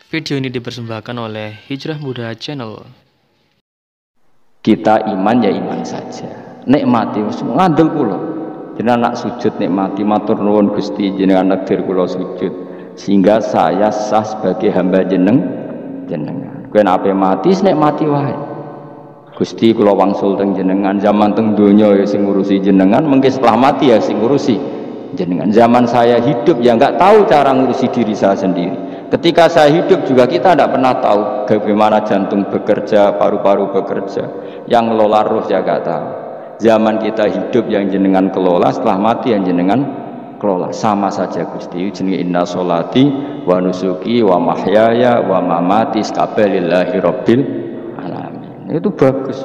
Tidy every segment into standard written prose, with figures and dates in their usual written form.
Video ini dipersembahkan oleh Hijrah Muda Channel. Kita iman ya iman saja. Nikmati ngandel kula. Jenengan nak sujud nikmati matur nuwun Gusti jenengan takdir kula sujud sehingga saya sah sebagai hamba jenengan. Kowe nek mati nikmati wae. Gusti kula wangsul teng jenengan zaman teng donya ya sing ngurusi jenengan, mengke setelah mati ya sing ngurusi jenengan. Zaman saya hidup ya enggak tahu cara ngurusi diri saya sendiri. Ketika saya hidup juga kita tidak pernah tahu bagaimana jantung bekerja, paru-paru bekerja, yang ngelola roh ya enggak tahu. Zaman kita hidup yang jenengan kelola, setelah mati yang jenengan kelola, sama saja Gusti. Jenenge inna sholati wa nusuki wa mahyaya wa mamati lillahi rabbil alamin. Itu bagus.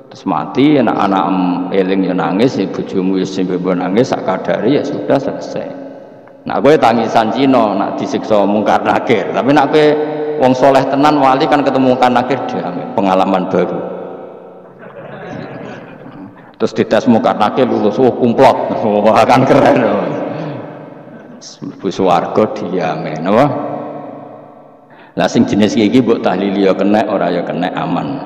Terus mati anak-anak eling ya nangis, bojomu ya sing nangis sak kadare ya sudah selesai. Nak kowe tangisan Cina nak disiksa mungkar nakir, tapi nak kowe wong soleh tenan wali kan ketemu mungkar nakir dia pengalaman baru. Terus dites mungkar nakir lulus kumplot, wah kan keren. Bu swarga diamen apa? Lah sing jenis iki mbok tahlili ya kena ora ya kena aman.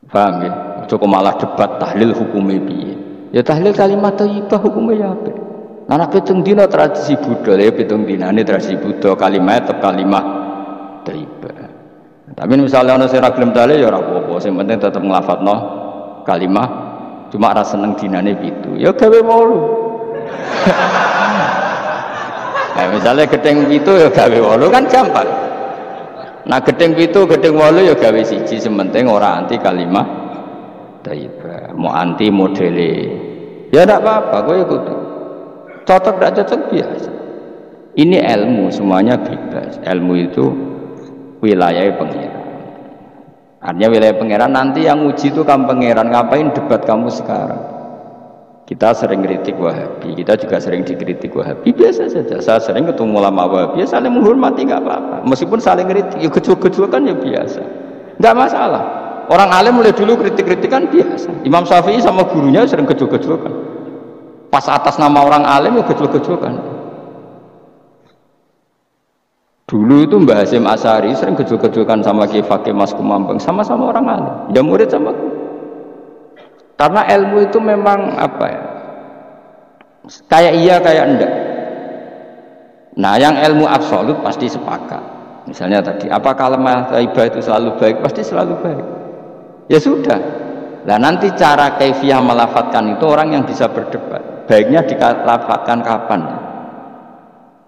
Paham ya? Cukup malah debat tahlil hukumnya piye. Ya tahlil kalimat thayyibah hukumnya ya apik. Anak pitung dina tradisi Buddha ya pitung dina ini tradisi Buddha kalimat tetap kalimat thayyibah. Tapi misalnya ana sing ra gelem tahlil ya ora apa-apa, sing penting tetep nglafadzno kalimat cuma ra seneng dinane pitu. Ya gawe 8. Nah, misalnya gedeng pitu ya gawe 8 kan gampang. Nah gedeng pitu, gedeng 8 ya gawe siji, sementing ora anti kalimat thayyibah. Mau anti modele. Ya ndak apa-apa, kowe kudu cocok tidak cocok biasa. Ini ilmu semuanya bebas. Ilmu itu wilayah pengiran. Artinya wilayah pengiran nanti yang uji itu kamu pengiran. Ngapain debat kamu sekarang? Kita sering kritik Wahabi, kita juga sering dikritik Wahabi. Biasa saja. Saya sering ketemu ulama Wahabi, saling menghormati nggak apa-apa. Meskipun saling kritik, ya gejol-gejol kan ya biasa. Nggak masalah. Orang alim mulai dulu kritik-kritikan biasa. Imam Syafi'i sama gurunya sering gejol-gejolkan. Pas atas nama orang alim ya gejol-gejolkan. Dulu itu Mbah Hasyim Asy'ari sering gejol-gejolkan sama Ki Fakih Mas Kumambang, sama-sama orang alim, ya murid sama aku. Karena ilmu itu memang apa ya, kayak iya kayak enggak. Nah yang ilmu absolut pasti sepakat. Misalnya tadi, apa kalimat thayyibah itu selalu baik? Pasti selalu baik. Ya sudah. Nah nanti cara kaifiyah melafatkan itu orang yang bisa berdebat. Baiknya dilafadzkan kapan?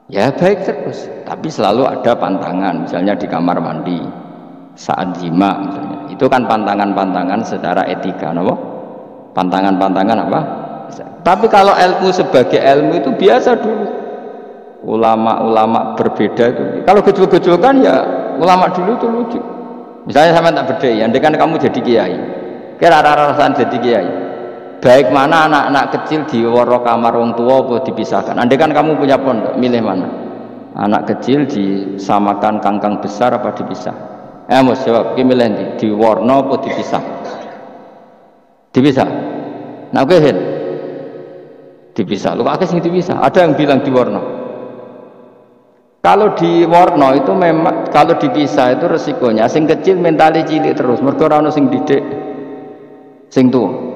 Ya baik terus, tapi selalu ada pantangan. Misalnya di kamar mandi, saat jima misalnya. Itu kan pantangan-pantangan secara etika, no? Pantangan-pantangan apa? Tapi kalau ilmu sebagai ilmu itu biasa dulu. Ulama-ulama berbeda itu. Kalau gejol-gejolkan ya ulama dulu itu lucu. Misalnya sama tak beda, andai kan kamu jadi kiai. Kira rasa jadi kiai. Baik mana anak-anak kecil di waro kamar wong tua apa dipisahkan. Andai kan kamu punya pondok, milih mana? Anak kecil disamakan kangkang besar apa dipisah? Mus jawab, ki milih di warna apa dipisah? Dipisah. Nah kowe hen. Dipisah. Lu akeh sing dipisah. Ada yang bilang di warna. Kalau di warna itu memang kalau dipisah itu resikonya sing kecil mentali cilik terus. Mergo ora ono sing didik sing tuwa.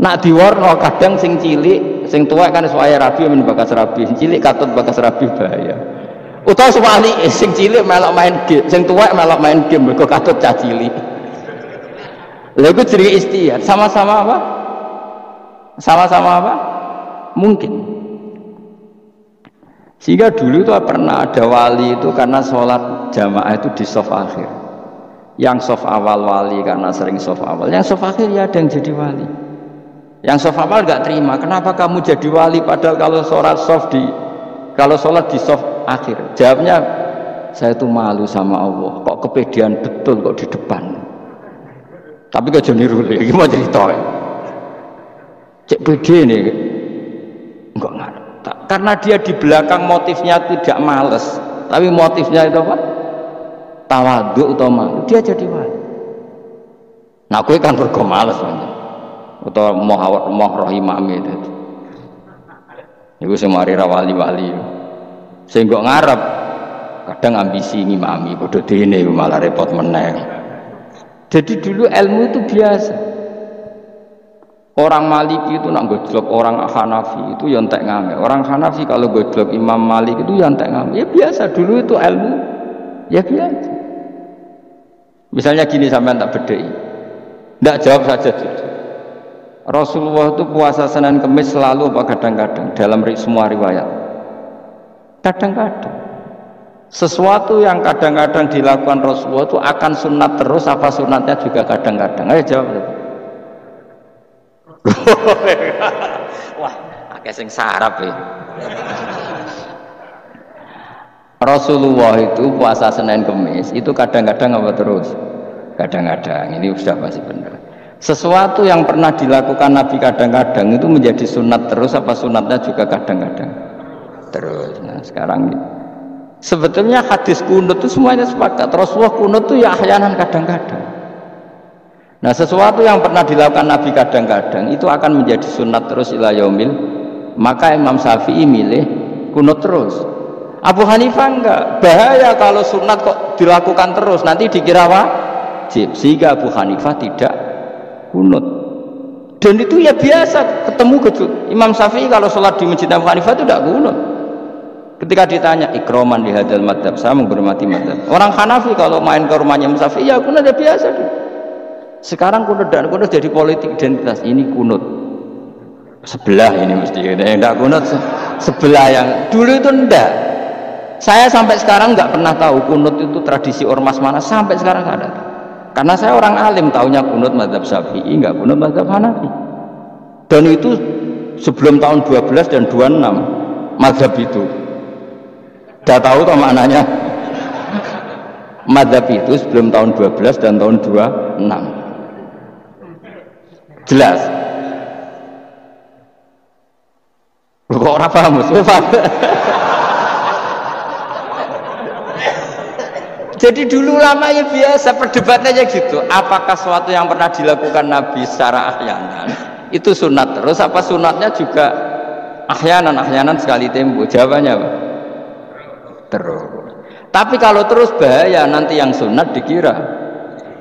Nak diwarno kadang sing cilik, sing tua kan suaya rabi men bakas rabi, cilik katut bakas rabi bahaya. Utawa suwali sing cilik melok main game, sing tua melok main game mergo katut cah cilik. Lha iku jenenge istihad, sama-sama apa? Sama-sama apa? Mungkin. Sehingga dulu itu pernah ada wali itu karena sholat jamaah itu di shaf akhir. Yang shaf awal wali karena sering shaf awal, yang shaf akhir ya ada yang jadi wali. Yang shaf awal nggak terima, kenapa kamu jadi wali padahal kalau sholat di shaf akhir? Jawabnya, saya itu malu sama Allah, kok kepedean betul kok di depan. Tapi kok jadi niru lagi mau cerita. Cek pede nih, enggak ngarep. Karena dia di belakang motifnya tidak males, tapi motifnya itu apa? Tawadhu atau malu, dia jadi wali. Nah, gue kan bergo males banget. Atau moh rohimami itu. Iku sing mari ra wali-wali. Sing kok ngarep kadang ambisi ngimami padha dene malah repot meneh. Jadi dulu ilmu itu biasa. Orang Maliki itu nak gojlok orang Hanafi itu ya entek ngame. Orang Hanafi kalau gojlok Imam Malik itu ya entek ngame. Ya biasa, dulu itu ilmu ya biasa. Misalnya gini sampean tak bedheki. Ndak jawab saja jujur. Rasulullah itu puasa Senin Kamis selalu apa kadang-kadang dalam semua riwayat. Kadang-kadang. Sesuatu yang kadang-kadang dilakukan Rasulullah itu akan sunat terus apa sunatnya juga kadang-kadang. Ayo jawab. Wah, akeh sing sarap ya. Rasulullah itu puasa Senin Kamis itu kadang-kadang apa terus? Kadang-kadang. Ini sudah pasti benar. Sesuatu yang pernah dilakukan Nabi kadang-kadang itu menjadi sunat terus apa sunatnya juga kadang-kadang terus. Nah sekarang sebetulnya hadis kunut itu semuanya sepakat. Rasulullah kunut itu ya ahyanan kadang-kadang. Nah sesuatu yang pernah dilakukan Nabi kadang-kadang itu akan menjadi sunat terus ila yaumil. Maka Imam Syafi'i milih kunut terus. Abu Hanifah enggak. Bahaya kalau sunat kok dilakukan terus nanti dikira wajib. Sehingga Abu Hanifah tidak kunut. Dan itu ya biasa ketemu gitu. Imam Syafi'i kalau sholat di masjid Abu Hanifah itu tidak kunut. Ketika ditanya ikroman di hadal madhab, saya menghormati madhab. Orang Hanafi kalau main ke rumahnya Imam Syafi'i ya kunut ya biasa tuh. Sekarang kunut dan kunut jadi politik identitas. Ini kunut sebelah ini mesti enggak kunut sebelah yang dulu itu enggak. Saya sampai sekarang nggak pernah tahu kunut itu tradisi ormas mana, sampai sekarang nggak ada. Karena saya orang alim, taunya kunut mazhab Syafi'i, nggak kunut mazhab Hanafi. Dan itu sebelum tahun 12 dan 26 mazhab itu. Udah tahu toh maknanya? Mazhab itu sebelum tahun 12 dan tahun 26. Jelas? Kok orang paham? Jadi dulu lama ya biasa perdebatannya gitu. Apakah sesuatu yang pernah dilakukan Nabi secara ahyanan itu sunat terus apa sunatnya juga ahyanan sekali tempo? Jawabannya apa? Terus. Tapi kalau terus bahaya, nanti yang sunat dikira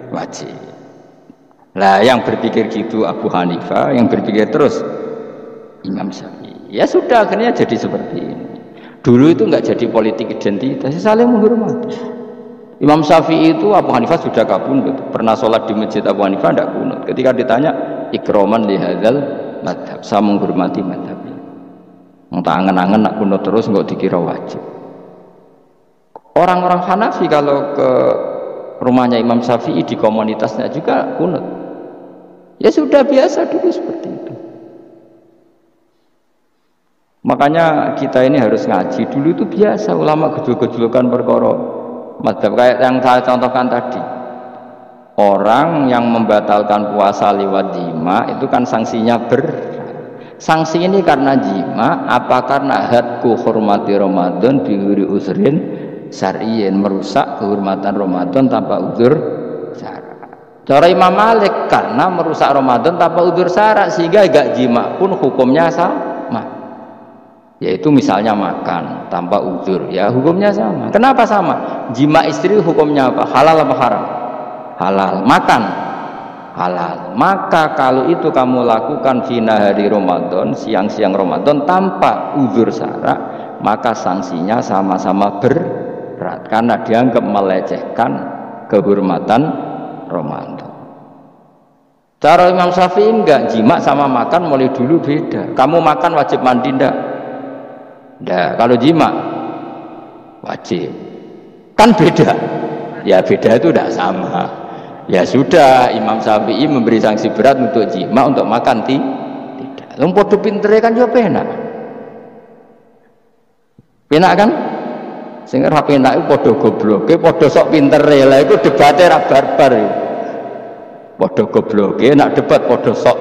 wajib. Lah yang berpikir gitu Abu Hanifah, yang berpikir terus Imam Syafi'i. Ya sudah akhirnya jadi seperti ini. Dulu itu enggak jadi politik identitas, saling menghormati. Imam Syafi'i itu Abu Hanifah sudah kabundut, pernah sholat di masjid Abu Hanifah tidak kunut. Ketika ditanya ikroman li hadzal madhab, saya menghormati madhab ini. Entah angen-angen nak kunut terus nggak dikira wajib. Orang-orang Hanafi kalau ke rumahnya Imam Syafi'i di komunitasnya juga kunut. Ya sudah biasa dulu seperti itu. Makanya kita ini harus ngaji. Dulu itu biasa ulama gejol-gejolkan perkara madhab kayak yang saya contohkan tadi. Orang yang membatalkan puasa lewat jima itu kan sanksinya sanksi ini karena jima apa karena hadku hormati Ramadan bihuri usrin syar'iyyin, merusak kehormatan Ramadan tanpa udzur syara'. Cara Imam Malik karena merusak Ramadan tanpa udzur syara' sehingga gak jima pun hukumnya sama. Yaitu misalnya makan tanpa udzur, ya hukumnya sama. Kenapa sama? Jima istri hukumnya apa? Halal apa haram? Halal. Makan halal. Maka kalau itu kamu lakukan fina hari Ramadan, siang-siang Ramadan tanpa udzur syara', maka sanksinya sama-sama berat karena dianggap melecehkan kehormatan Ramadan. Cara Imam Syafi'i enggak, jima sama makan mulai dulu beda. Kamu makan wajib mandi enggak? Nah, kalau jima wajib, kan beda. Ya beda itu tidak sama. Ya sudah, Imam Syafi'i memberi sanksi berat untuk jima, untuk makan tidak. Podo pintere kan juga penak. Penak kan? Sehingga ra penak itu podo gobloke, podo sok pintere. Lah itu debatnya ra barbar. Podo gobloke, nak debat podo sok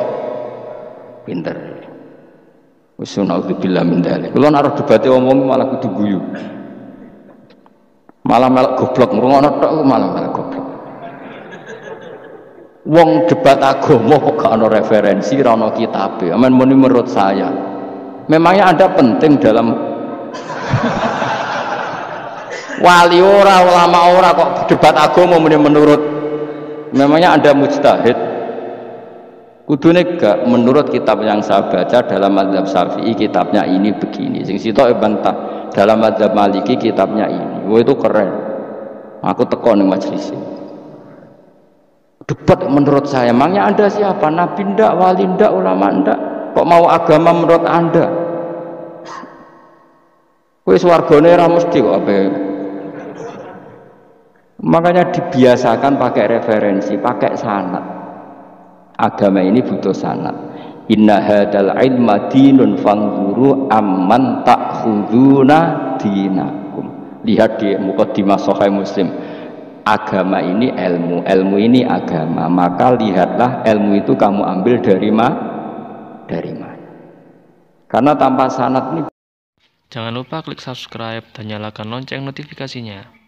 pinter. Wis naudzubillah min dzalik. Kulo nek debate omong malah kudu guyu. Malah melok goblok ngrungokno tok malah melok goblok. Wong debat agama kok gak ono referensi, ora ono kitabe. Amen muni menurut saya. Memangnya Anda penting dalam Wali ora, ulama ora kok debat agama menurut. Memangnya Anda mujtahid? Kudune gak menurut kitab yang saya baca dalam mazhab Syafi'i kitabnya ini begini. Sing sitok bantah dalam mazhab Maliki kitabnya ini. Wah itu keren. Aku teko ning majelis. Debat menurut saya. Emangnya Anda siapa? Nabi ndak, wali ndak, ulama ndak? Kok mau agama menurut Anda? Kowe swargane ora mesti kok ape. Makanya dibiasakan pakai referensi, pakai sanad. Agama ini butuh sanad. Inna hadzal ilma dinun fanzuru amman ta'khuduna dinakum. Lihat di muqaddimah Sahih Muslim. Agama ini ilmu, ilmu ini agama. Maka lihatlah ilmu itu kamu ambil dari mana? Karena tanpa sanad ini. Jangan lupa klik subscribe dan nyalakan lonceng notifikasinya.